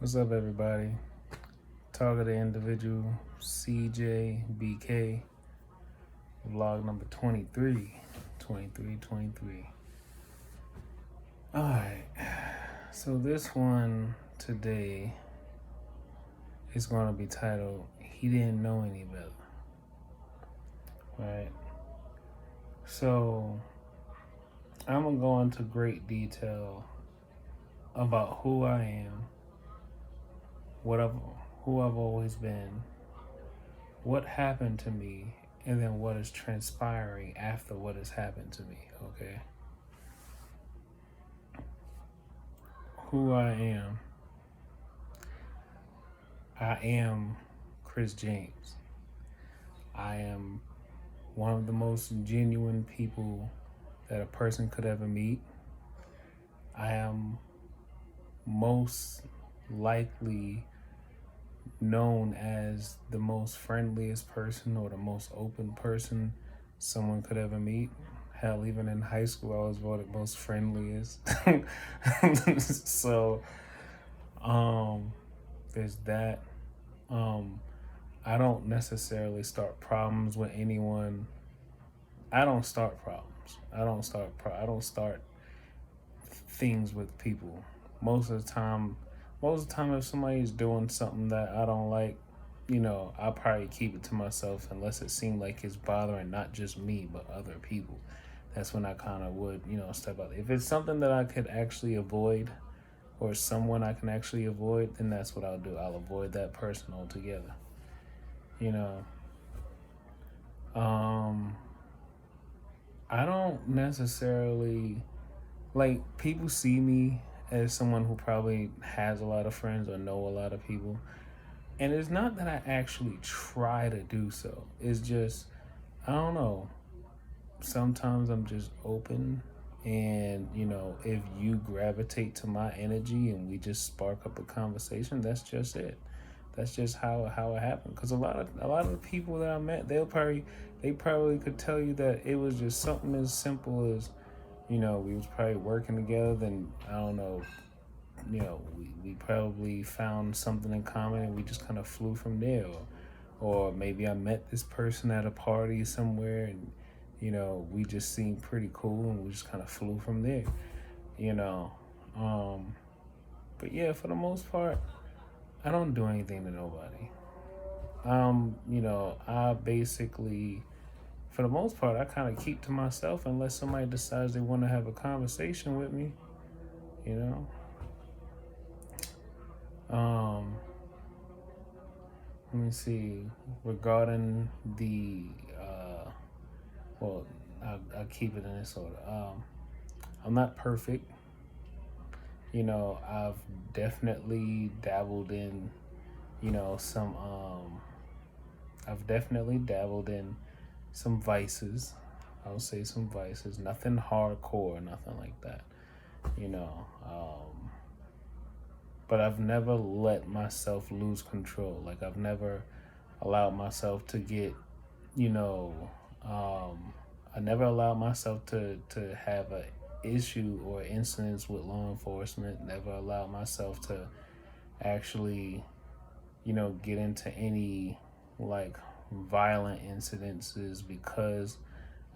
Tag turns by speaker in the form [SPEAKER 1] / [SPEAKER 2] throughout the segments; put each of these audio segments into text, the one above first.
[SPEAKER 1] What's up, everybody? Talk of the individual, CJBK, vlog number 23. 23, 23. Alright, so this one today is going to be titled, He Didn't Know Any Better. Right? So, I'm going to go into great detail about who I am, who I've always been, what happened to me, and then what is transpiring after what has happened to me, okay? Who I am. I am Chris James. I am one of the most genuine people that a person could ever meet. I am most likely known as the most friendliest person or the most open person someone could ever meet. Hell, even in high school, I was voted most friendliest. So, there's that. I don't necessarily start problems with anyone. I don't start problems. I don't start things with people. Most of the time, if somebody's doing something that I don't like, I'll probably keep it to myself unless it seemed like it's bothering not just me but other people. That's when I kind of would, step out. If it's something that I could actually avoid, or someone I can actually avoid, then that's what I'll do. I'll avoid that person altogether. You know, I don't necessarily like people see me as someone who probably has a lot of friends or know a lot of people. And it's not that I actually try to do so. It's just, I don't know. Sometimes I'm just open. And, if you gravitate to my energy and we just spark up a conversation, that's just it. That's just how it happened. Because a lot of the people that I met, they probably could tell you that it was just something as simple as, we was probably working together. Then I don't know, we probably found something in common and we just kind of flew from there. Or maybe I met this person at a party somewhere and we just seemed pretty cool and we just kind of flew from there. You know, but yeah, for the most part, I don't do anything to nobody. I basically, for the most part, I kind of keep to myself unless somebody decides they want to have a conversation with me, you know. Let me see. Regarding the, well, I'll keep it in this order. I'm not perfect. I've definitely dabbled in, some I've definitely dabbled in some vices. I would say some vices, nothing hardcore, nothing like that, you know. But I've never let myself lose control. Like I've never allowed myself to get, you know, I never allowed myself to have a issue or incidents with law enforcement. Never allowed myself to actually, get into any like violent incidences because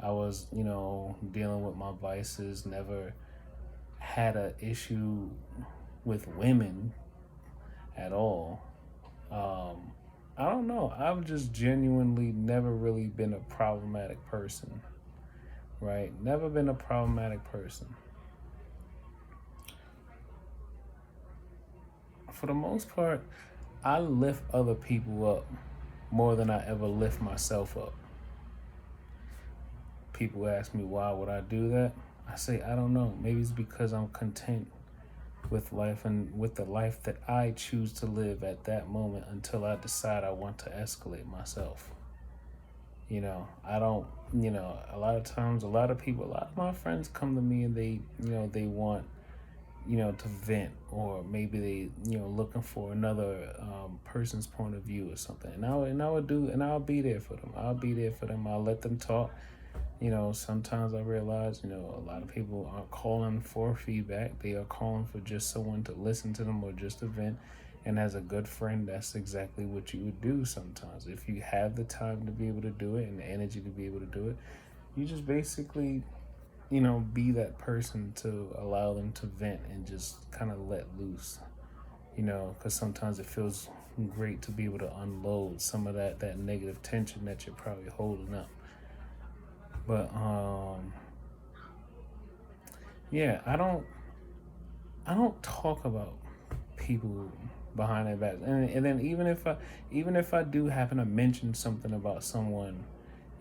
[SPEAKER 1] I was, dealing with my vices. Never had a issue with women at all. I don't know. I've just genuinely never really been a problematic person, right? Never been a problematic person. For the most part, I lift other people up more than I ever lift myself up. People ask me why would I do that? I say I don't know. Maybe it's because I'm content with life and with the life that I choose to live at that moment until I decide I want to escalate myself. I don't, a lot of times, a lot of my friends come to me and they want, to vent, or maybe they, looking for another person's point of view or something. And I'll be there for them. I'll let them talk. Sometimes I realize, a lot of people aren't calling for feedback. They are calling for just someone to listen to them or just to vent. And as a good friend, that's exactly what you would do sometimes. If you have the time to be able to do it and the energy to be able to do it, you just basically, be that person to allow them to vent and just kind of let loose, because sometimes it feels great to be able to unload some of that negative tension that you're probably holding up. But yeah, I don't talk about people behind their backs, and then even if I do happen to mention something about someone,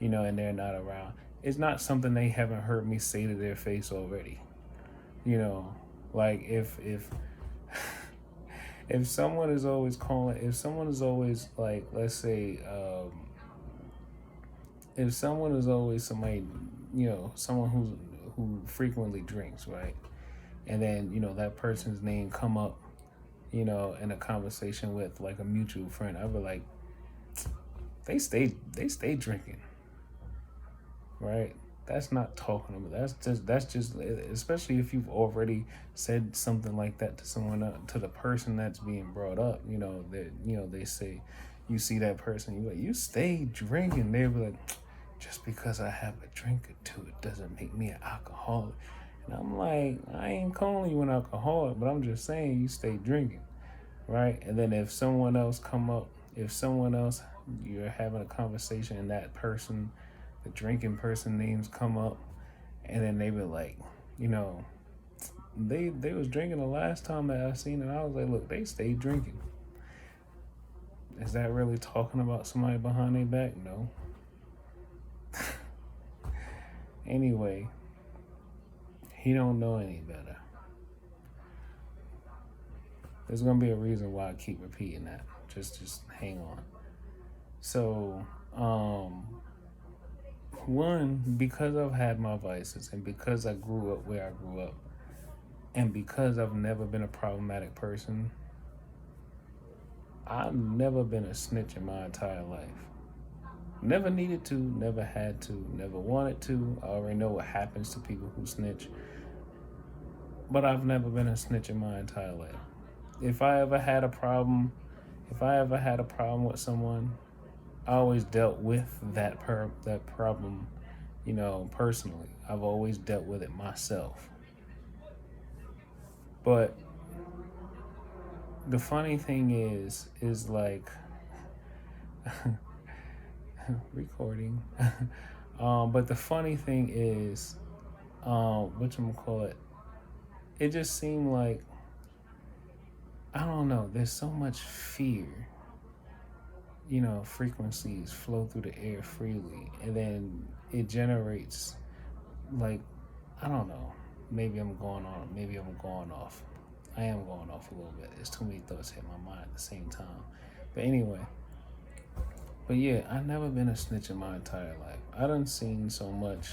[SPEAKER 1] and they're not around, it's not something they haven't heard me say to their face already. You know, like if someone is always calling, if someone is always like, let's say, if someone is always somebody, someone who frequently drinks, right? And then that person's name come up, in a conversation with like a mutual friend, I'd be like, they stay drinking, right? That's not talking about. That's just especially if you've already said something like that to someone, to the person that's being brought up. That they say, you see that person, you like, you stay drinking. They be like, just because I have a drink or two, it doesn't make me an alcoholic. And I'm like, I ain't calling you an alcoholic, but I'm just saying you stay drinking, right? And then if someone else come up, if someone else, you're having a conversation and that person, the drinking person names come up, and then they be like, you know, they was drinking the last time that I seen it. I was like, look, they stayed drinking. Is that really talking about somebody behind their back? No. Anyway, he don't know any better. There's gonna be a reason why I keep repeating that. Just hang on. So, one, because I've had my vices and because I grew up where I grew up and because I've never been a problematic person, I've never been a snitch in my entire life. Never needed to, never had to, never wanted to. I already know what happens to people who snitch. But I've never been a snitch in my entire life. If I ever had a problem, if I ever had a problem with someone, I always dealt with that problem, personally. I've always dealt with it myself. But the funny thing is like recording. But the funny thing is, whatchamacallit, it just seemed like, I don't know, there's so much fear. Frequencies flow through the air freely, and then it generates, like, I don't know, maybe I'm going on, maybe I'm going off. I am going off a little bit. There's too many thoughts hit my mind at the same time. But anyway, but yeah, I've never been a snitch in my entire life. I done seen so much,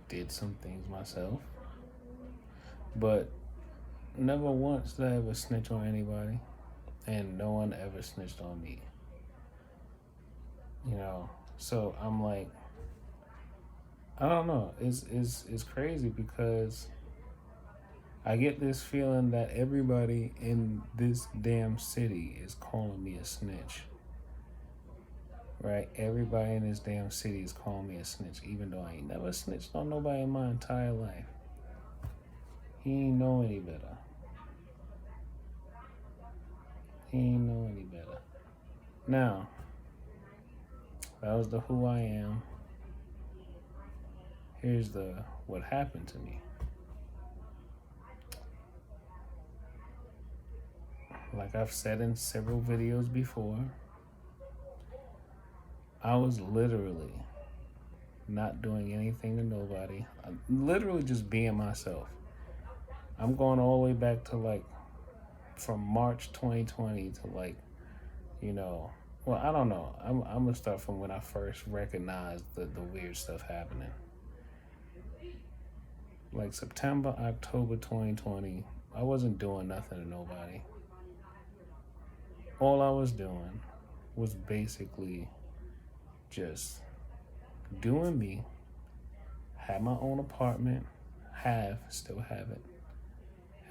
[SPEAKER 1] did some things myself, but never once did I ever snitch on anybody, and no one ever snitched on me. So I'm like, I don't know. It's crazy because I get this feeling that everybody in this damn city is calling me a snitch. Right? Everybody in this damn city is calling me a snitch, even though I ain't never snitched on nobody in my entire life. He ain't know any better. He ain't know any better. Now, that was the who I am. Here's the what happened to me. Like I've said in several videos before, I was literally not doing anything to nobody. I'm literally just being myself. I'm going all the way back to like from March 2020 to like, well, I don't know. I'm gonna start from when I first recognized the weird stuff happening. Like September, October 2020, I wasn't doing nothing to nobody. All I was doing was basically just doing me. Had my own apartment, still have it.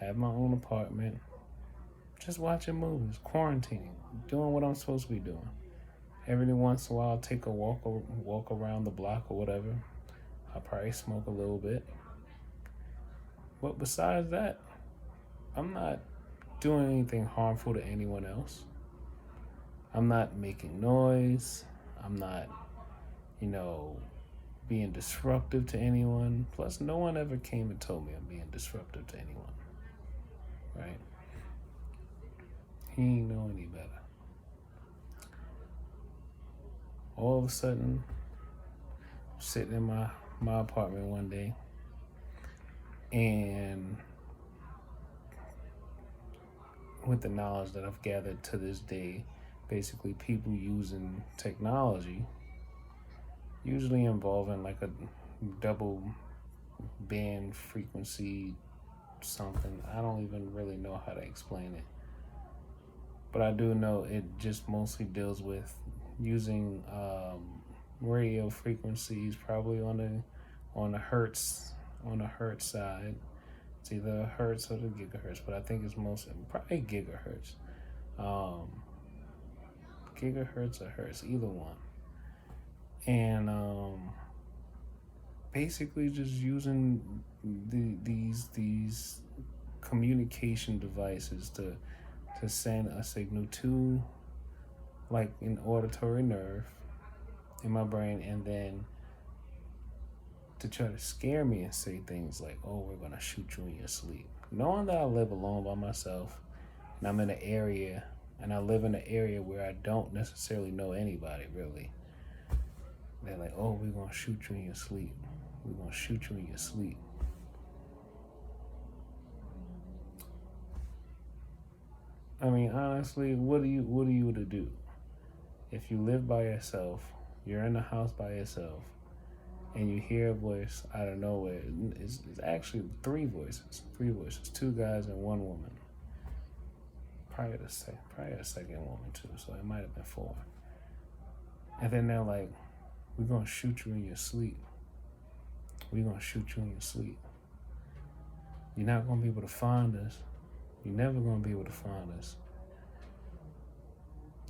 [SPEAKER 1] Have my own apartment, just watching movies, quarantining, doing what I'm supposed to be doing. Every once in a while, I'll take a walk around the block or whatever. I'll probably smoke a little bit. But besides that, I'm not doing anything harmful to anyone else. I'm not making noise. I'm not, you know, being disruptive to anyone. Plus, no one ever came and told me I'm being disruptive to anyone, right? He ain't know any better. All of a sudden, sitting in my apartment one day, and with the knowledge that I've gathered to this day, basically people using technology, usually involving like a double band frequency something. I don't even really know how to explain it. But I do know it just mostly deals with using radio frequencies, probably on the hertz side. It's either hertz or the gigahertz, but I think it's mostly probably gigahertz. Um, Gigahertz or hertz, either one. And basically just using these communication devices to send a signal to like an auditory nerve in my brain, and then to try to scare me and say things like, "Oh, we're gonna shoot you in your sleep," knowing that I live alone by myself and I'm in an area, and I live in an area where I don't necessarily know anybody really. They're like, "Oh, we're gonna shoot you in your sleep. We're gonna shoot you in your sleep." I mean, honestly, what are you to do? If you live by yourself, you're in the house by yourself, and you hear a voice out of nowhere. It's actually three voices, two guys and one woman. Probably a second woman too, so it might have been four. And then they're like, "We're gonna shoot you in your sleep. We're gonna shoot you in your sleep. You're not gonna be able to find us. You're never gonna be able to find us."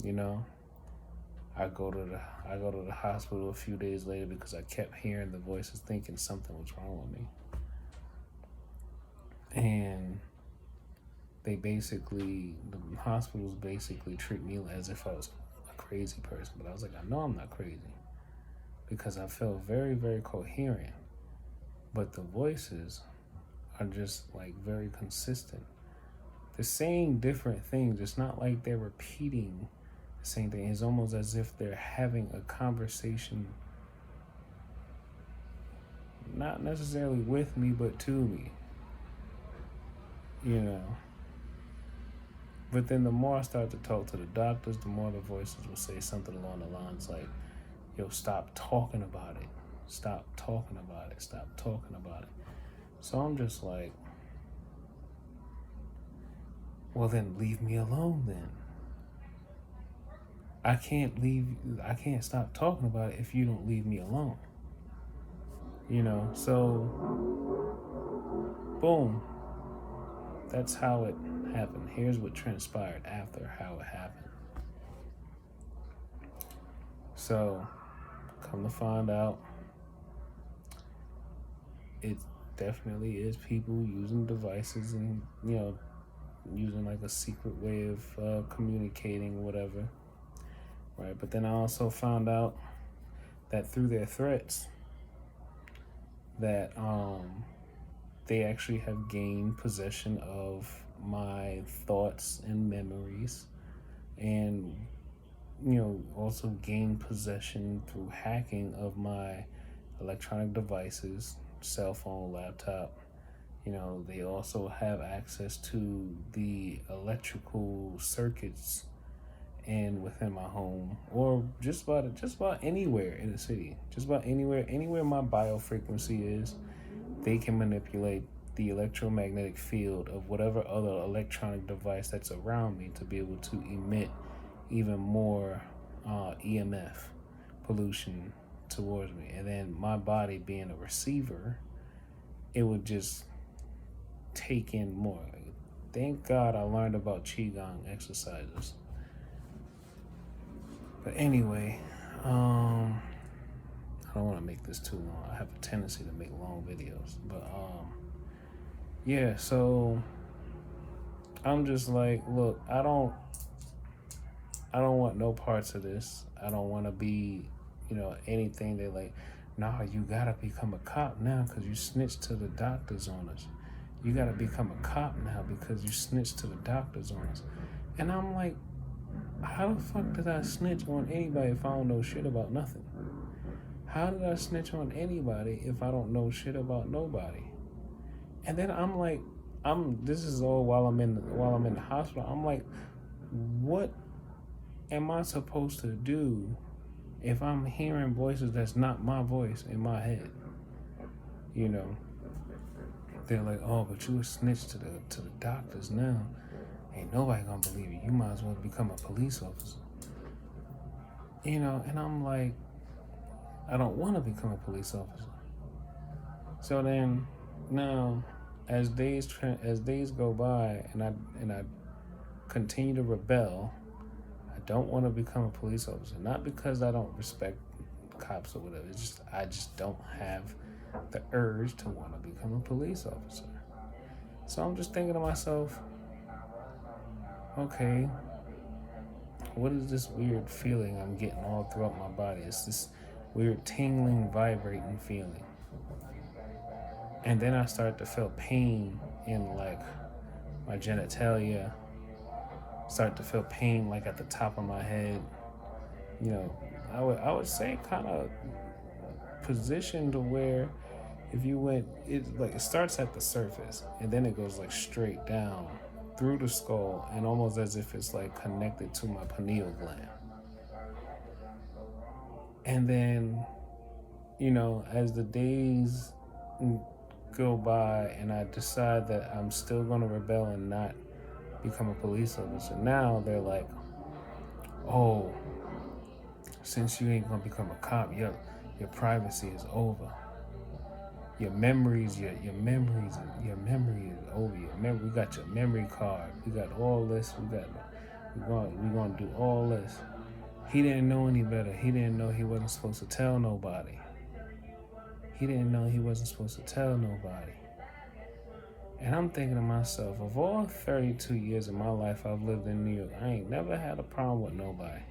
[SPEAKER 1] You know, I go to the hospital a few days later because I kept hearing the voices, thinking something was wrong with me. And the hospitals basically treat me as if I was a crazy person. But I was like, I know I'm not crazy because I felt very, very coherent. But the voices are just like very consistent. They're saying different things. It's not like they're repeating the same thing. It's almost as if they're having a conversation, not necessarily with me, but to me. You know. But then the more I start to talk to the doctors, the more the voices will say something along the lines like, "Yo, stop talking about it. Stop talking about it. Stop talking about it." So I'm just like, well, then leave me alone then. I can't stop talking about it if you don't leave me alone. You know, so boom. That's how it happened. Here's what transpired after how it happened. So, come to find out, it definitely is people using devices and, using like a secret way of communicating, whatever. Right. But then I also found out that through their threats, that they actually have gained possession of my thoughts and memories, and also gained possession through hacking of my electronic devices, cell phone, laptop. They also have access to the electrical circuits and within my home, or just about anywhere in the city, just about anywhere my biofrequency is. They can manipulate the electromagnetic field of whatever other electronic device that's around me to be able to emit even more EMF pollution towards me. And then my body being a receiver, it would just take in more. Thank God I learned about Qigong exercises. But anyway, I don't want to make this too long. I have a tendency to make long videos. But yeah, so I'm just like, look, I don't want no parts of this. I don't want to be, anything that like, nah, you gotta become a cop now because you snitched to the doctors on us. You gotta become a cop now because you snitched to the doctors on us. And I'm like, how the fuck did I snitch on anybody if I don't know shit about nothing? How did I snitch on anybody if I don't know shit about nobody? And then I'm like, this is all while I'm in the hospital. I'm like, what am I supposed to do if I'm hearing voices that's not my voice in my head? They're like, oh, but you a snitch to the doctors now. Ain't nobody gonna believe you. You might as well become a police officer. And I'm like, I don't want to become a police officer. So then, now, as days go by, and I continue to rebel, I don't want to become a police officer. Not because I don't respect cops or whatever. It's just I just don't have the urge to want to become a police officer. So I'm just thinking to myself, okay, what is this weird feeling I'm getting all throughout my body? It's this weird tingling, vibrating feeling. And then I start to feel pain in like my genitalia, start to feel pain like at the top of my head. I would say kind of positioned to where if you went, it starts at the surface and then it goes like straight down through the skull and almost as if it's like connected to my pineal gland. And then, as the days go by and I decide that I'm still going to rebel and not become a police officer, now they're like, oh, since you ain't going to become a cop, your privacy is over. Your memory is over. We got your memory card. We got all this. We're gonna do all this. He didn't know any better. He didn't know he wasn't supposed to tell nobody. And I'm thinking to myself, of all 32 years of my life I've lived in New York, I ain't never had a problem with nobody.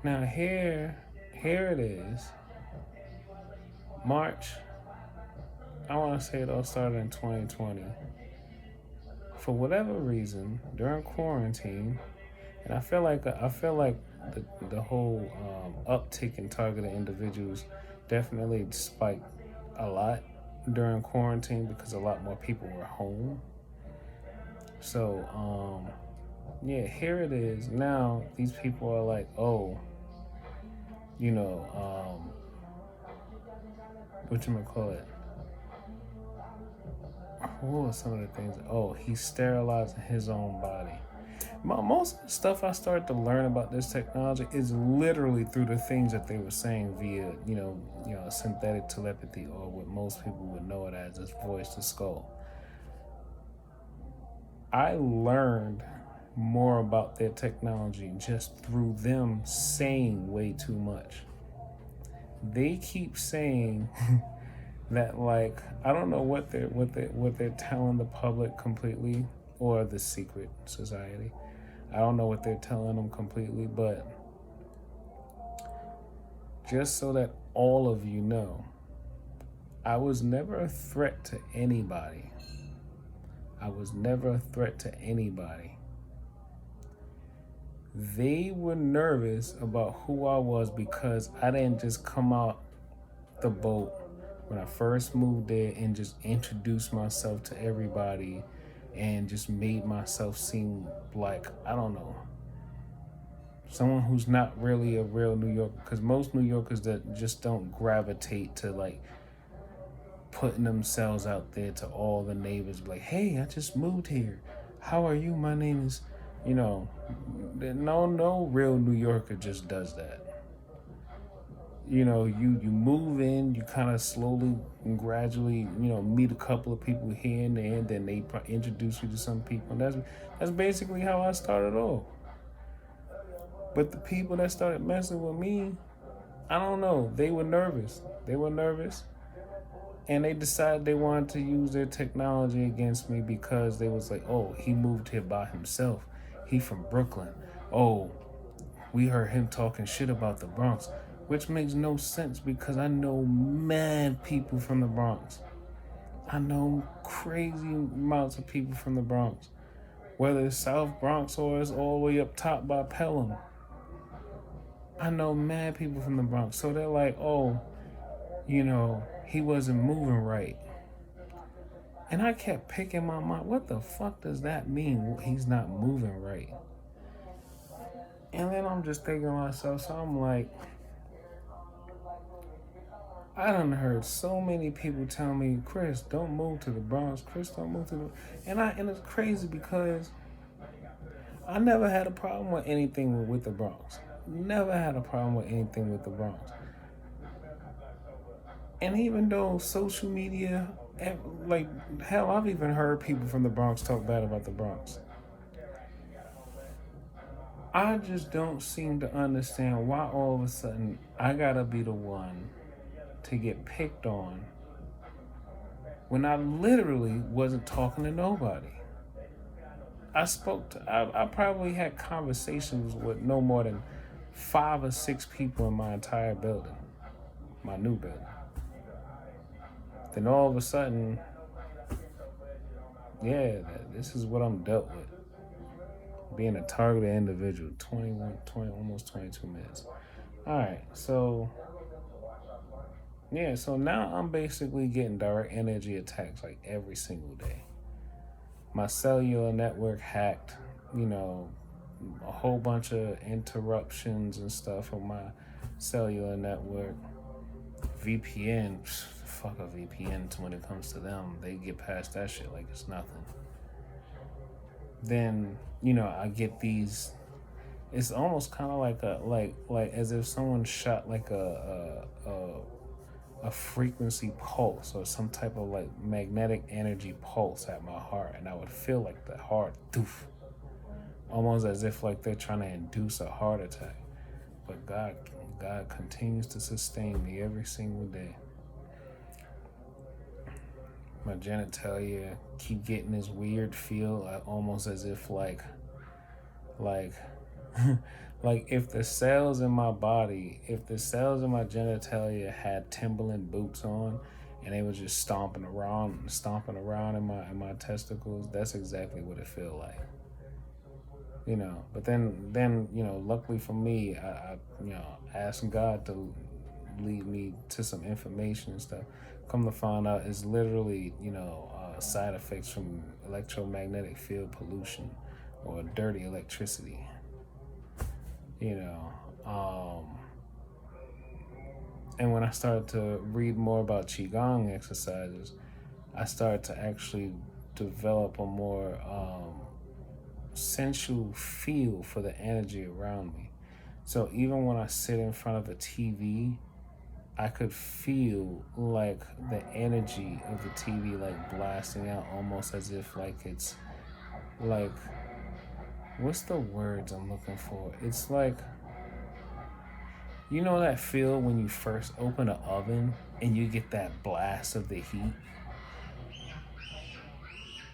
[SPEAKER 1] Now here it is. March, I want to say it all started in 2020. For whatever reason, during quarantine, and I feel like the whole uptick in targeted individuals definitely spiked a lot during quarantine because a lot more people were home. So, here it is. Now these people are like, oh, whatchamacallit? What were some of the things? Oh, he's sterilizing his own body. Most of the stuff I started to learn about this technology is literally through the things that they were saying via, synthetic telepathy, or what most people would know it as voice to skull. I learned more about their technology just through them saying way too much. They keep saying that, like, I don't know what they're telling the public completely, or the secret society. I don't know what they're telling them completely, but just so that all of you know, I was never a threat to anybody. They were nervous about who I was because I didn't just come out the boat when I first moved there and just introduced myself to everybody and just made myself seem like, I don't know, someone who's not really a real New Yorker. Because most New Yorkers that just don't gravitate to like putting themselves out there to all the neighbors, like, hey, I just moved here. How are you? My name is, no real New Yorker just does that. you move in, you kind of slowly and gradually, meet a couple of people here and there, and then they introduce you to some people. And that's basically how I started off. But the people that started messing with me, I don't know, they were nervous. And they decided they wanted to use their technology against me because they was like, oh, he moved here by himself. He from Brooklyn. Oh, we heard him talking shit about the Bronx, which makes no sense because I know mad people from the Bronx. I know crazy amounts of people from the Bronx, whether it's South Bronx or it's all the way up top by Pelham. I know mad people from the Bronx. So they're like, oh, he wasn't moving right. And I kept picking my mind, what the fuck does that mean? He's not moving right. And then I'm just thinking to myself, so I'm like, I done heard so many people tell me, Chris, don't move to the Bronx. Chris, don't move to the... And it's crazy because I never had a problem with anything with the Bronx. Never had a problem with anything with the Bronx. And even though social media, like, hell, I've even heard people from the Bronx talk bad about the Bronx. I just don't seem to understand why all of a sudden I gotta be the one to get picked on when I literally wasn't talking to nobody. I probably had conversations with no more than 5 or 6 people in my entire building, my new building. Then all of a sudden, this is what I'm dealt with. Being a targeted individual, 20, almost 22 minutes. All right, so now I'm basically getting direct energy attacks like every single day. My cellular network hacked, a whole bunch of interruptions and stuff on my cellular network. VPN, fuck a VPN when it comes to them. They get past that shit like it's nothing. Then, I get these, it's almost kind of like as if someone shot like a frequency pulse or some type of like magnetic energy pulse at my heart, and I would feel like the heart doof, almost as if like they're trying to induce a heart attack. But God continues to sustain me every single day. My genitalia keep getting this weird feel, almost as if like like if the cells in my genitalia had Timberland boots on and they were just stomping around in my testicles, that's exactly what it feel like. But then luckily for me, I asked God to lead me to some information and stuff. Come to find out, it's literally side effects from electromagnetic field pollution or dirty electricity. And when I started to read more about Qigong exercises, I started to actually develop a more sensual feel for the energy around me. So even when I sit in front of a TV, I could feel like the energy of the TV like blasting out, almost as if like it's like, what's the words I'm looking for? It's like, that feel when you first open an oven and you get that blast of the heat?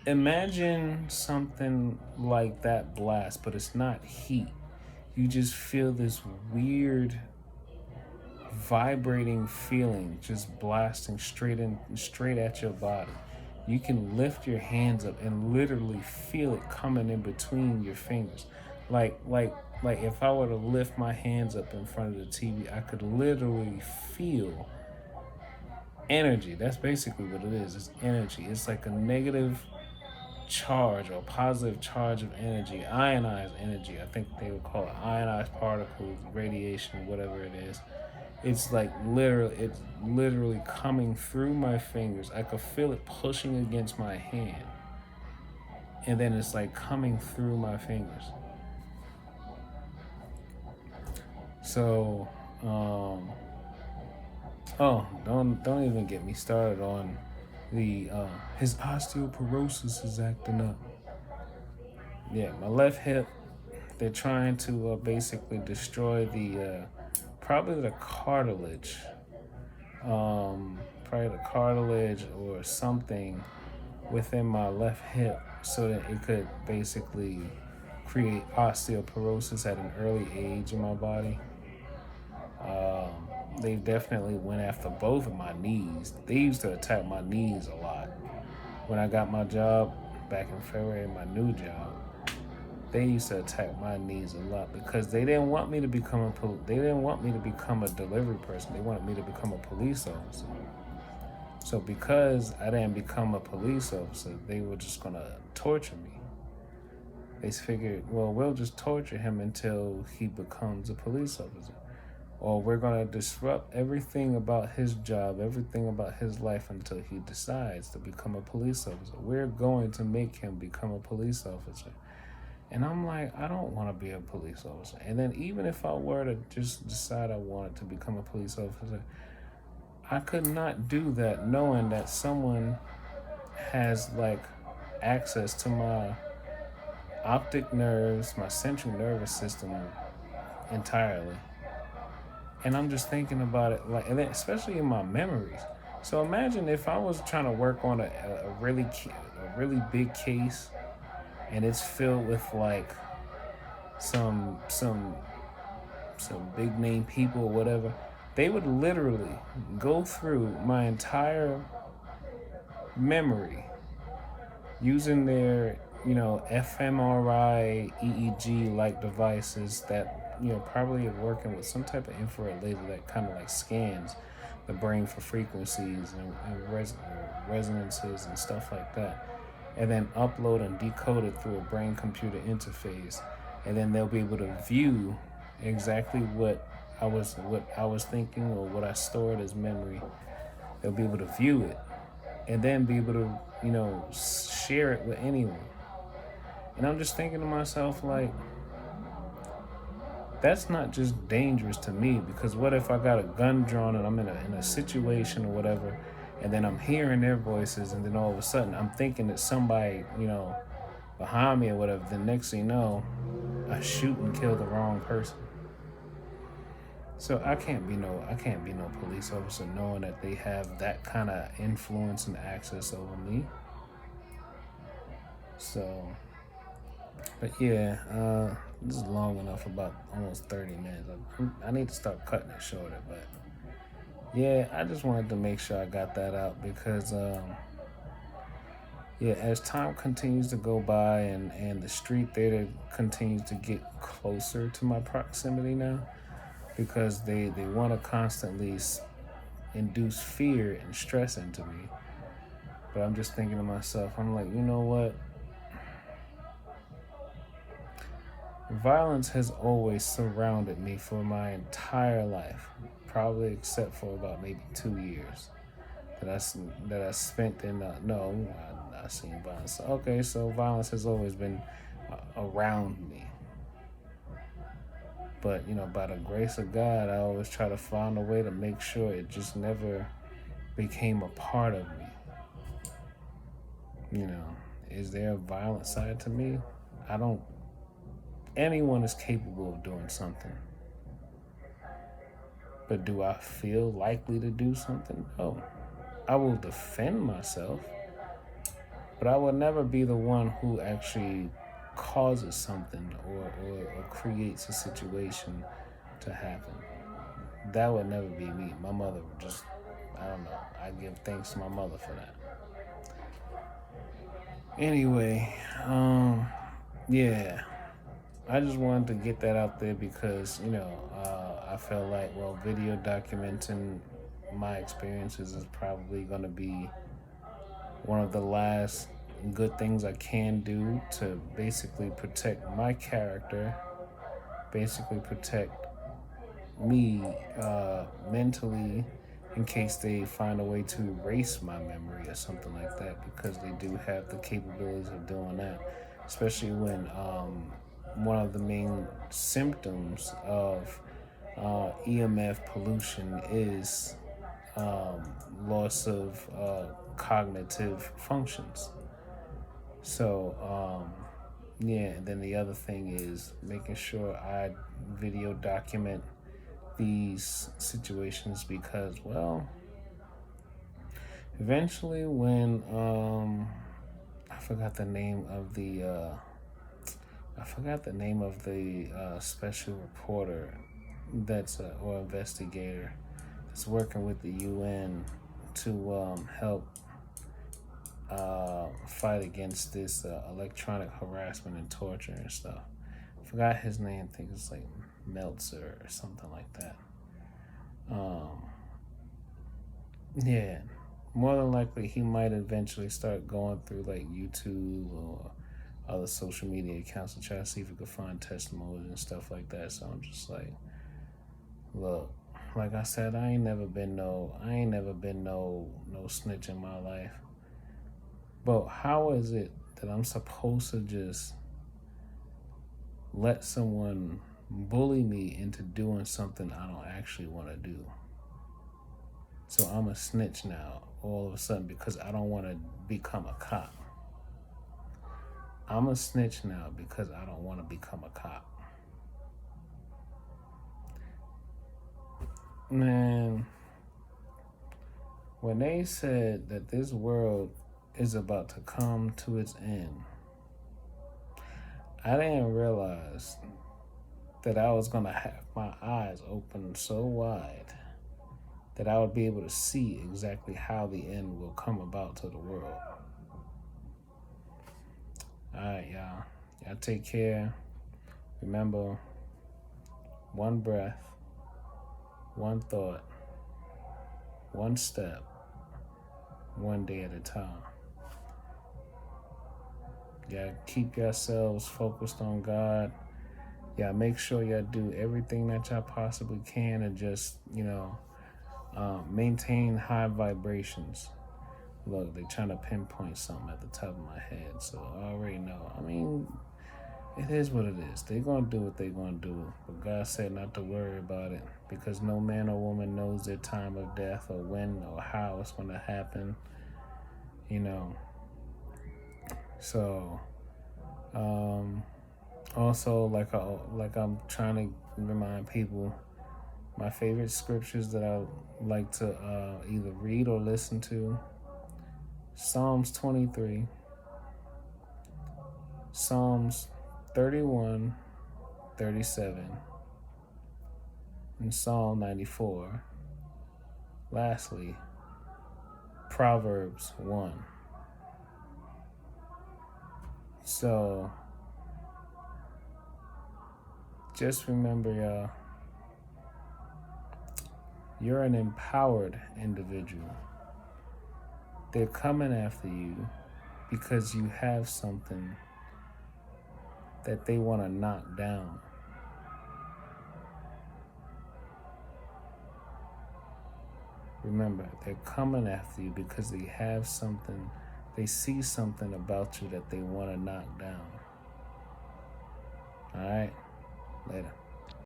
[SPEAKER 1] Imagine something like that blast, but it's not heat. You just feel this weird vibrating feeling just blasting straight at your body. You can lift your hands up and literally feel it coming in between your fingers. Like if I were to lift my hands up in front of the TV, I could literally feel energy. That's basically what it is. It's energy. It's like a negative charge or positive charge of energy, ionized energy. I think they would call it ionized particles, radiation, whatever it is. It's literally coming through my fingers. I could feel it pushing against my hand. And then it's like coming through my fingers. So, Oh, don't even get me started on the his osteoporosis is acting up. Yeah, my left hip. They're trying to basically destroy the probably the cartilage, probably the cartilage or something within my left hip, so that it could basically create osteoporosis at an early age in my body. They definitely went after both of my knees. They used to attack my knees a lot. When I got my job back in February, my new job, they used to attack my knees a lot because they didn't want me to become they didn't want me to become a delivery person. They wanted me to become a police officer. So because I didn't become a police officer, they were just gonna torture me. They figured, well, we'll just torture him until he becomes a police officer. Or we're going to disrupt everything about his job, everything about his life until he decides to become a police officer. We're going to make him become a police officer. And I'm like, I don't want to be a police officer. And then even if I were to just decide I wanted to become a police officer, I could not do that knowing that someone has like access to my optic nerves, my central nervous system entirely. And I'm just thinking about it, like, and then especially in my memories. So imagine if I was trying to work on a really big case, and it's filled with like some some some big name people or whatever. They would literally go through my entire memory using their fMRI, EEG like devices that probably are working with some type of infrared laser that kind of like scans the brain for frequencies and resonances and stuff like that, and then upload and decode it through a brain computer interface, and then they'll be able to view exactly what I was thinking or what I stored as memory. They'll be able to view it and then be able to share it with anyone. And I'm just thinking to myself, like, that's not just dangerous to me, because what if I got a gun drawn and I'm in a situation or whatever, and then I'm hearing their voices, and then all of a sudden I'm thinking that somebody, behind me or whatever, the next thing you know, I shoot and kill the wrong person. So I can't be no police officer knowing that they have that kind of influence and access over me. So, but yeah, this is long enough, about almost 30 minutes. I need to start cutting it shorter, but yeah, I just wanted to make sure I got that out because, yeah, as time continues to go by and the street theater continues to get closer to my proximity now, because they want to constantly induce fear and stress into me. But I'm just thinking to myself, I'm like, you know what? Violence has always surrounded me for my entire life, probably except for about maybe 2 years that I spent in. No, I've not seen violence. Okay, so violence has always been around me, but by the grace of God, I always try to find a way to make sure it just never became a part of me. You know, is there a violent side to me? I don't. Anyone is capable of doing something. But do I feel likely to do something? No. I will defend myself, but I will never be the one who actually causes something or creates a situation to happen. That would never be me. My mother would just, I don't know. I give thanks to my mother for that. Anyway, yeah. I just wanted to get that out there because, I felt like, well, video documenting my experiences is probably going to be one of the last good things I can do to basically protect my character, basically protect me mentally in case they find a way to erase my memory or something like that, because they do have the capabilities of doing that, especially when one of the main symptoms of EMF pollution is loss of cognitive functions. So, yeah, and then the other thing is making sure I video document these situations because, well, eventually when I forgot the name of the special reporter that's or investigator that's working with the UN to help fight against this electronic harassment and torture and stuff. I forgot his name. I think it's like Meltzer or something like that. Yeah, more than likely he might eventually start going through like YouTube or other social media accounts to try to see if we could find testimonies and stuff like that. So I'm just like, look, like I said, I ain't never been no snitch in my life. But how is it that I'm supposed to just let someone bully me into doing something I don't actually want to do? So I'm a snitch now all of a sudden because I don't want to become a cop. I'm a snitch now because I don't want to become a cop. Man, when they said that this world is about to come to its end, I didn't realize that I was going to have my eyes open so wide that I would be able to see exactly how the end will come about to the world. All right, y'all. Y'all take care. Remember, one breath, one thought, one step, one day at a time. Y'all keep yourselves focused on God. Y'all make sure y'all do everything that y'all possibly can to just, maintain high vibrations. Look, they're trying to pinpoint something at the top of my head, so I already know. I mean, it is what it is. They're going to do what they're going to do. But God said not to worry about it because no man or woman knows their time of death or when or how it's going to happen, So, also, like I'm trying to remind people, my favorite scriptures that I like to either read or listen to: Psalms 23, Psalms 31, 37, and Psalm 94. Lastly, Proverbs 1. So, just remember, y'all, you're an empowered individual. They're coming after you because you have something that they want to knock down. Remember, they're coming after you because they have something, they see something about you that they want to knock down. All right? Later.